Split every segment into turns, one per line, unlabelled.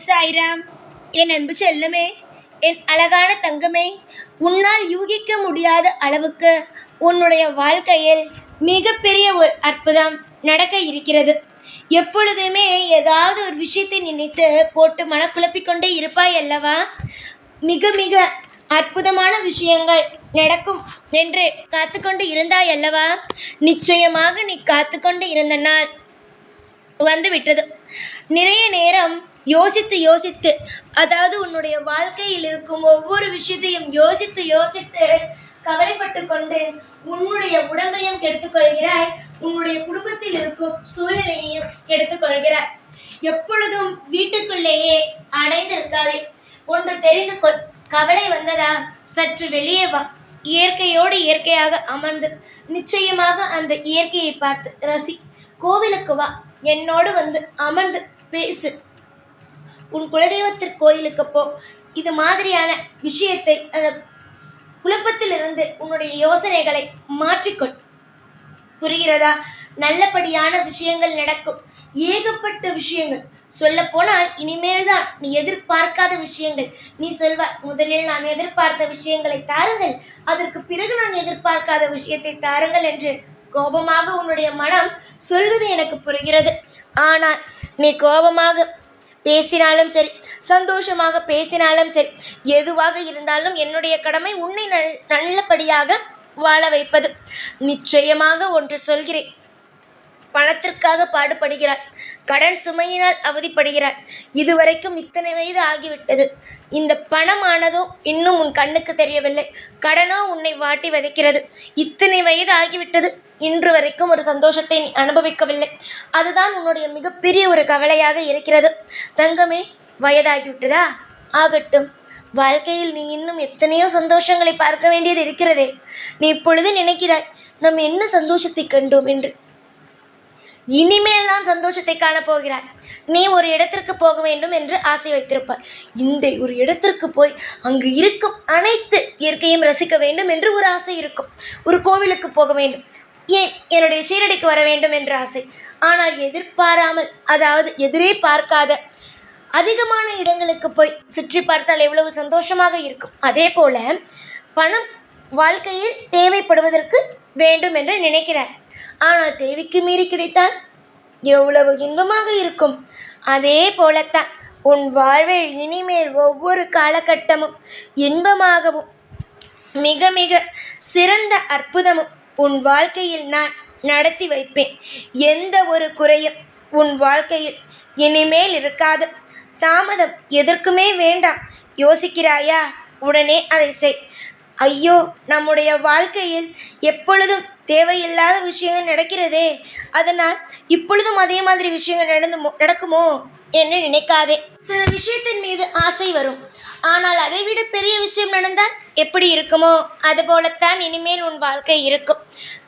சாய்ராம். என் அன்பு செல்லமே, என் அழகான தங்கமே, உன்னால் யூகிக்க முடியாத அளவுக்கு உன்னுடைய வாழ்க்கையில் மிகப்பெரிய ஒரு அற்புதம் நடக்க இருக்கிறது. எப்பொழுதுமே ஏதாவது ஒரு விஷயத்தை நினைத்து போட்டு மனக்குழப்பிக்கொண்டே இருப்பாய் அல்லவா? மிக மிக அற்புதமான விஷயங்கள் நடக்கும் என்று காத்துக்கொண்டு இருந்தாய் அல்லவா? நிச்சயமாக நீ காத்துக்கொண்டு இருந்த நாள் வந்துவிட்டது. நிறைய நேரம் யோசித்து யோசித்து, அதாவது உன்னுடைய வாழ்க்கையில் இருக்கும் ஒவ்வொரு விஷயத்தையும் யோசித்து யோசித்து கவலைப்பட்டு கொண்டு உன்னுடைய உடம்பையும் கெடுத்துக்கொள்கிறாய், உன்னுடைய குடும்பத்தில் இருக்கும் சூழ்நிலையையும் கெடுத்துக்கொள்கிறாய். எப்பொழுதும் வீட்டுக்குள்ளேயே அடைந்திருக்காதே. ஒன்று தெரிந்து கொள். கவலை வந்ததா, சற்று வெளியே வா. இயற்கையோடு இயற்கையாக அமர்ந்து நிச்சயமாக அந்த இயற்கையை பார்த்து ரசி. கோவிலுக்கு வா, என்னோடு வந்து அமர்ந்து பேசு. உன் குலதெய்வத்திற்கு கோயிலுக்கு போ. இது மாதிரியான விஷயத்தை குழப்பத்திலிருந்து உன்னுடைய யோசனைகளை மாற்றிக்கொள். புரிகிறதா? நல்லபடியான விஷயங்கள் நடக்கும். ஏகப்பட்ட விஷயங்கள். சொல்ல போனால் இனிமேல் தான் நீ எதிர்பார்க்காத விஷயங்கள். நீ சொல்வாய், முதலில் நான் எதிர்பார்த்த விஷயங்களை தாருங்கள், அதற்கு பிறகு நான் எதிர்பார்க்காத விஷயத்தை தாருங்கள் என்று கோபமாக உன்னுடைய மனம் சொல்வது எனக்கு புரிகிறது. ஆனால் நீ கோபமாக பேசினாலும் சரி, சந்தோஷமாக பேசினாலும் சரி, எதுவாக இருந்தாலும் என்னுடைய கடமை உன்னை நல்லபடியாக வாழ வைப்பது. நிச்சயமாக ஒன்று சொல்கிறேன். பணத்திற்காக பாடுபடுகிறாய், கடன் சுமையினால் அவதிப்படுகிறாய். இதுவரைக்கும் இத்தனை வயது ஆகிவிட்டது. இந்த பணமானதோ இன்னும் உன் கண்ணுக்கு தெரியவில்லை. கடனோ உன்னை வாட்டி வதைக்கிறது. இத்தனை வயது ஆகிவிட்டது, இன்று வரைக்கும் ஒரு சந்தோஷத்தை நீ அனுபவிக்கவில்லை. அதுதான் உன்னுடைய மிகப்பெரிய ஒரு கவலையாக இருக்கிறது. தங்கமே, வயதாகிவிட்டதா? ஆகட்டும். வாழ்க்கையில் நீ இன்னும் எத்தனையோ சந்தோஷங்களை பார்க்க வேண்டியது இருக்கிறதே. நீ இப்பொழுது நினைக்கிறாய், நாம் என்ன சந்தோஷத்தை கண்டோம் என்று. இனிமேல் தான் சந்தோஷத்தை காணப்போகிறாய். நீ ஒரு இடத்திற்கு போக வேண்டும் என்று ஆசை வைத்திருப்பாய். இந்த ஒரு இடத்திற்கு போய் அங்கு இருக்கும் அனைத்து இயற்கையும் ரசிக்க வேண்டும் என்று ஒரு ஆசை இருக்கும். ஒரு கோவிலுக்கு போக வேண்டும், ஏன் என்னுடைய ஷீரடிக்கு வர வேண்டும் என்ற ஆசை. ஆனால் எதிர்பாராமல், அதாவது எதிரே பார்க்காத அதிகமான இடங்களுக்கு போய் சுற்றி பார்த்தால் எவ்வளவு சந்தோஷமாக இருக்கும். அதே போல பணம் வாழ்க்கையில் தேவைப்படுவதற்கு வேண்டும் என்று நினைக்கிறார். ஆனால் தேவைக்கு மீறி கிடைத்தால் எவ்வளவு இன்பமாக இருக்கும். அதே போலத்தான் உன் வாழ்வில் இனிமேல் ஒவ்வொரு காலகட்டமும் இன்பமாகவும் மிக மிக சிறந்த அற்புதமும் உன் வாழ்க்கையில் நான் நடத்தி வைப்பேன். எந்த ஒரு குறையும் உன் வாழ்க்கையில் இனிமேல் இருக்காது. தாமதம் எதற்குமே வேண்டாம். யோசிக்கிறாயா? உடனே அதை செய். ஐயோ, நம்முடைய வாழ்க்கையில் எப்பொழுதும் தேவையில்லாத விஷயங்கள் நடக்கிறதே, அதனால் இப்பொழுதும் அதே மாதிரி விஷயங்கள் நடக்குமோ என்று நினைக்காதே. சில விஷயத்தின் மீது ஆசை வரும், ஆனால் அதைவிட பெரிய விஷயம் நடந்தால் எப்படி இருக்குமோ அதுபோலத்தான் இனிமேல் உன் வாழ்க்கை இருக்கும்.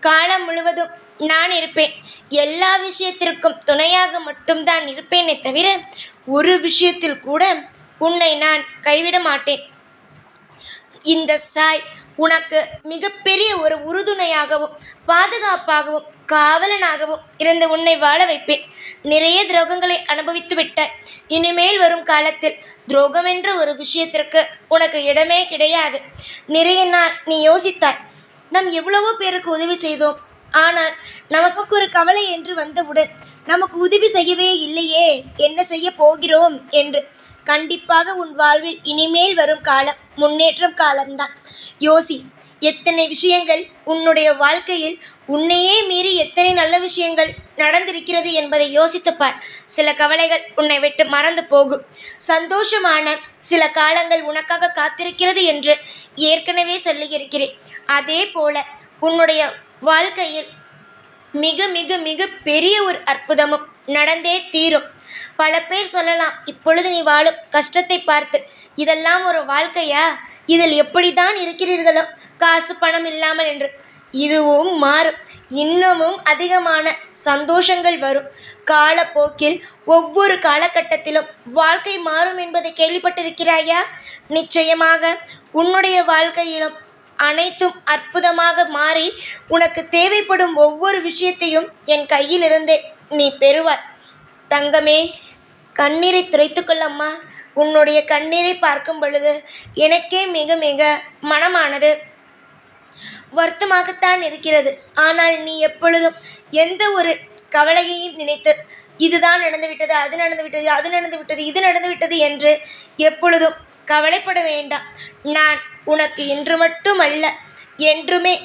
காலம் முழுவதும் நான் இருப்பேன். எல்லா விஷயத்திற்கும் துணையாக மட்டும்தான் இருப்பேனே தவிர ஒரு விஷயத்தில் கூட உன்னை நான் கைவிட மாட்டேன். இந்த சாய் உனக்கு மிகப்பெரிய ஒரு உறுதுணையாகவும் பாதுகாப்பாகவும் காவலனாகவும் இருந்து உன்னை வாழ வைப்பேன். நிறைய துரோகங்களை அனுபவித்து விட்டாய். இனிமேல் வரும் காலத்தில் துரோகம் என்ற ஒரு விஷயத்திற்கு உனக்கு இடமே கிடையாது. நிறைய நாள் நீ யோசித்தாய், நாம் எவ்வளவோ பேருக்கு உதவி செய்தோம், ஆனால் நமக்கு ஒரு கவலை என்று வந்தவுடன் நமக்கு உதவி செய்யவே இல்லையே, என்ன செய்ய போகிறோம் என்று. கண்டிப்பாக உன் வாழ்வில் இனிமேல் வரும் காலம் முன்னேற்றம் காலம்தான். யோசி, எத்தனை விஷயங்கள் உன்னுடைய வாழ்க்கையில் உன்னையே மீறி எத்தனை நல்ல விஷயங்கள் நடந்திருக்கிறது என்பதை யோசித்துப்பார். சில கவலைகள் உன்னை விட்டு மறந்து போகும். சந்தோஷமான சில காலங்கள் உனக்காக காத்திருக்கிறது என்று ஏற்கனவே சொல்லியிருக்கிறேன். அதே போல உன்னுடைய வாழ்க்கையில் மிக மிக மிக பெரிய ஒரு அற்புதமும் நடந்தே தீரும். பல பேர் சொல்லலாம், இப்பொழுது நீ வாழும் கஷ்டத்தை பார்த்து, இதெல்லாம் ஒரு வாழ்க்கையா, இதில் எப்படித்தான் இருக்கிறீர்களோ காசு பணம் இல்லாமல் என்று. இதுவும் மாறும். இன்னமும் அதிகமான சந்தோஷங்கள் வரும். காலப்போக்கில் ஒவ்வொரு காலகட்டத்திலும் வாழ்க்கை மாறும் என்பதை கேள்விப்பட்டிருக்கிறாயா? நிச்சயமாக உன்னுடைய வாழ்க்கையிலும் அனைத்தும் அற்புதமாக மாறி உனக்கு தேவைப்படும் ஒவ்வொரு விஷயத்தையும் என் கையிலிருந்தே நீ பெறுவாய். தங்கமே, கண்ணீரை துடைத்துக்கொள்ளம்மா. உன்னுடைய கண்ணீரை பார்க்கும் பொழுது எனக்கே மிக மிக மனமானது வருத்தமாகத்தான் இருக்கிறது. ஆனால் நீ எப்பொழுதும் எந்த ஒரு கவலையையும் நினைத்து இதுதான் நடந்துவிட்டது, அது நடந்துவிட்டது, அது நடந்துவிட்டது, இது நடந்துவிட்டது என்று எப்பொழுதும் கவலைப்பட வேண்டாம். நான் உனக்கு இன்று மட்டுமல்ல என்றுமே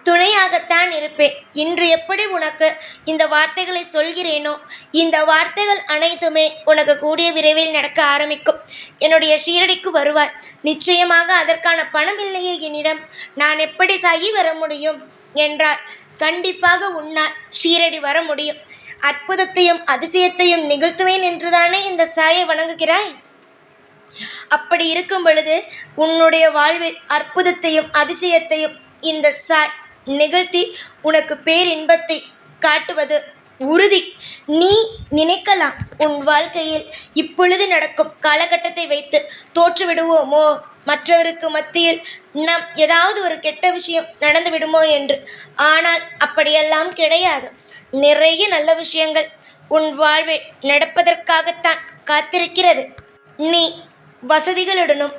துணையாகத்தான் இருப்பேன். இன்று எப்படி உனக்கு இந்த வார்த்தைகளை சொல்கிறேனோ இந்த வார்த்தைகள் அனைத்துமே உனக்கு கூடிய விரைவில் நடக்க ஆரம்பிக்கும். என்னுடைய ஷீரடிக்கு வருவாய். நிச்சயமாக அதற்கான பணம் இல்லையே என்னிடம், நான் எப்படி சாயி வர முடியும் என்றால் கண்டிப்பாக உன்னால் ஷீரடி வர முடியும். அற்புதத்தையும் அதிசயத்தையும் நிகழ்த்துவேன் என்றுதானே இந்த சாயை வணங்குகிறாய். அப்படி இருக்கும் பொழுது உன்னுடைய வாழ்வில் அற்புதத்தையும் அதிசயத்தையும் இந்த சாய் நிகழ்த்தி உனக்கு பேரின்பத்தை காட்டுவது உறுதி. நீ நினைக்கலாம் உன் வாழ்க்கையில் இப்பொழுது நடக்கும் காலகட்டத்தை வைத்து தோற்றுவிடுவோமோ, மற்றவருக்கு மத்தியில் நாம் ஏதாவது ஒரு கெட்ட விஷயம் நடந்து விடுமோ என்று. ஆனால் அப்படியெல்லாம் கிடையாது. நிறைய நல்ல விஷயங்கள் உன் வாழ்வில் நடப்பதற்காகத்தான் காத்திருக்கிறது. நீ வசதிகளுடனும்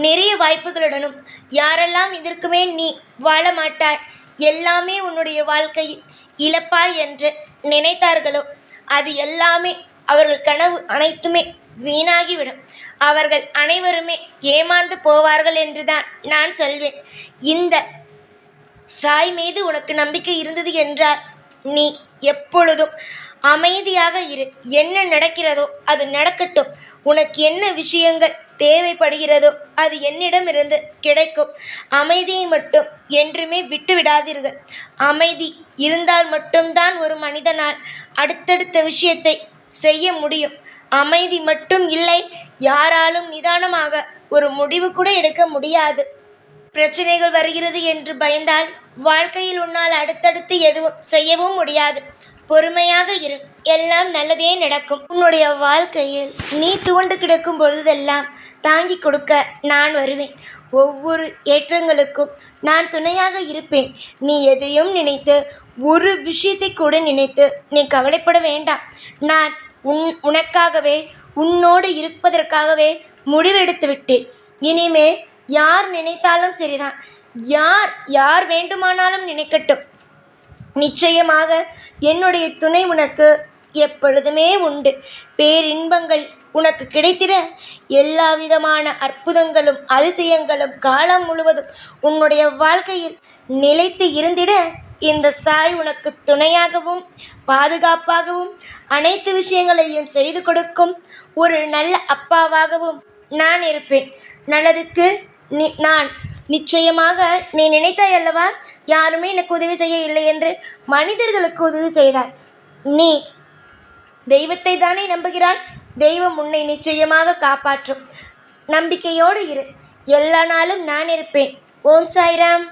நிறைய வாய்ப்புகளுடனும் யாரெல்லாம் இதற்குமே நீ வாழ மாட்டாய், எல்லாமே உன்னுடைய வாழ்க்கையில் இழப்பாய் என்று நினைத்தார்களோ அது எல்லாமே அவர்கள் கனவு அனைத்துமே வீணாகிவிடும். அவர்கள் அனைவருமே ஏமாந்து போவார்கள் என்றுதான் நான் சொல்வேன். இந்த சாய் மீது உனக்கு நம்பிக்கை இருந்தது என்றால் நீ எப்பொழுதும் அமைதியாக இரு. என்ன நடக்கிறதோ அது நடக்கட்டும். உனக்கு என்ன விஷயங்கள் தேவைப்படுகிறதோ அது என்னிடமிருந்து கிடைக்கும். அமைதியை மட்டும் என்றுமே விட்டு விடாதீர்கள். அமைதி இருந்தால் மட்டும்தான் ஒரு மனிதனால் அடுத்தடுத்த விஷயத்தை செய்ய முடியும். அமைதி மட்டும் இல்லை, யாராலும் நிதானமாக ஒரு முடிவு கூட எடுக்க முடியாது. பிரச்சனைகள் வருகிறது என்று பயந்தால் வாழ்க்கையில் உன்னால் அடுத்தடுத்து எதுவும் செய்யவும் முடியாது. பொறுமையாக இரு, எல்லாம் நல்லதே நடக்கும். உன்னுடைய வாழ்க்கையில் நீ துவண்டு கிடக்கும் பொழுதெல்லாம் தாங்கி கொடுக்க நான் வருவேன். ஒவ்வொரு ஏற்றங்களுக்கும் நான் துணையாக இருப்பேன். நீ எதையும் நினைத்து ஒரு விஷயத்தை கூட நினைத்து நீ கவலைப்பட வேண்டாம். நான் உனக்காகவே உன்னோடு இருப்பதற்காகவே முடிவெடுத்து விட்டேன். இனிமேல் யார் நினைத்தாலும் சரிதான், யார் வேண்டுமானாலும் நினைக்கட்டும். நிச்சயமாக என்னுடைய துணை உனக்கு எப்பொழுதுமே உண்டு. பேரின்பங்கள் உனக்கு கிடைத்திட எல்லா விதமான அற்புதங்களும் அதிசயங்களும் காலம் முழுவதும் உன்னுடைய வாழ்க்கையில் நிலைத்து இருந்திட இந்த சாய் உனக்கு துணையாகவும் பாதுகாப்பாகவும் அனைத்து விஷயங்களையும் செய்து கொடுக்கும் ஒரு நல்ல அப்பாவாகவும் நான் இருப்பேன். நல்லதுக்கு நான் நிச்சயமாக நீ நினைத்தாய் அல்லவா, யாருமே எனக்கு உதவி செய்ய இல்லை என்று. மனிதர்களுக்கு உதவி செய்தாய். நீ தெய்வத்தை தானே நம்புகிறாய். தெய்வம் உன்னை நிச்சயமாக காப்பாற்றும். நம்பிக்கையோடு இரு. எல்லா நாளும் நான் இருப்பேன். ஓம் சாய்ராம்.